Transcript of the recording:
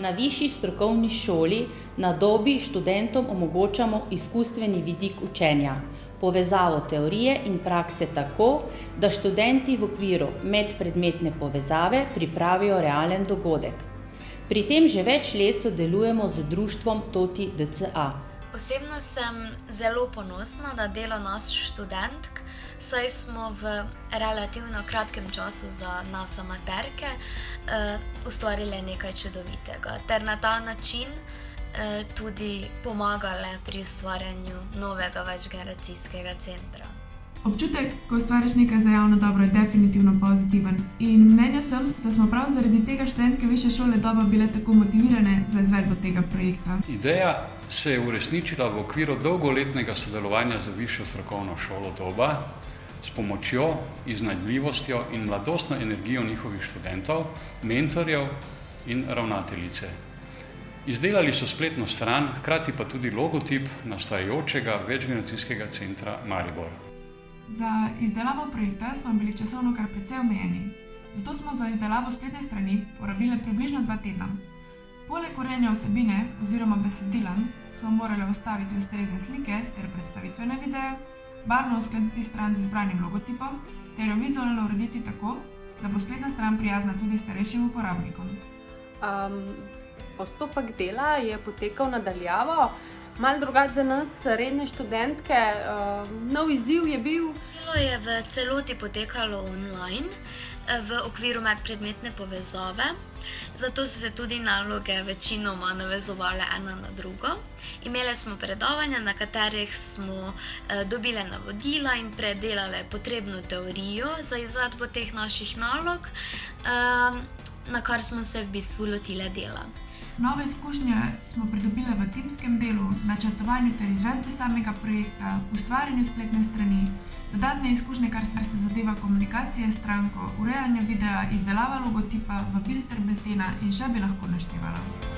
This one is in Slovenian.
Na višji strokovni šoli na Dobi študentom omogočamo izkustveni vidik učenja, povezavo teorije in prakse tako, da študenti v okviru medpredmetne povezave pripravijo realen dogodek. Pri tem že več let sodelujemo z društvom Toti DCA. Osebno sem zelo ponosna na delo nas študentk, saj smo v relativno kratkem času za nas amaterke ustvarili nekaj čudovitega ter na ta način tudi pomagale pri ustvarjanju novega večgeneracijskega centra. Občutek, ko ustvariš nekaj za javno dobro, je definitivno pozitiven in mnenja sem, da smo prav zaradi tega študentke Višje šole Doba bile tako motivirane za izvedbo tega projekta. Ideja se je uresničila v okviru dolgoletnega sodelovanja z Višjo strokovno šolo Doba s pomočjo, iznajdljivostjo in mladostno energijo njihovih študentov, mentorjev in ravnateljice. Izdelali so spletno stran, hkrati pa tudi logotip nastajajočega večgeneracijskega centra Maribor. Za izdelavo projekta smo bili časovno kar precej omejeni, zato smo za izdelavo spletne strani porabili približno 2 tedna. Poleg urejanja vsebine oziroma besedila smo morali vstaviti ustrezne slike ter predstavitvene videe, barvno uskladiti stran z izbranim logotipom ter jo vizualno urediti tako, da bo spletna stran prijazna tudi starejšim uporabnikom. Postopek dela je potekal na daljavo, malo drugače za nas, redne študentke. Nov izziv je bil. Delo je v celoti potekalo online v okviru medpredmetne povezave, zato so se tudi naloge večinoma navezovale ena na drugo. Imeli smo predavanja, na katerih smo dobile navodila in predelale potrebno teorijo za izvedbo teh naših nalog, na kar smo se v bistvu lotile dela. Nove izkušnje smo pridobile v timskem delu, načrtovanju ter izvedbi samega projekta, ustvarjanju spletne strani, dodatne izkušnje, kar se zadeva komunikacije s stranko, urejanje videa, izdelava logotipa, vabil ter biltena in še bi lahko naštevala.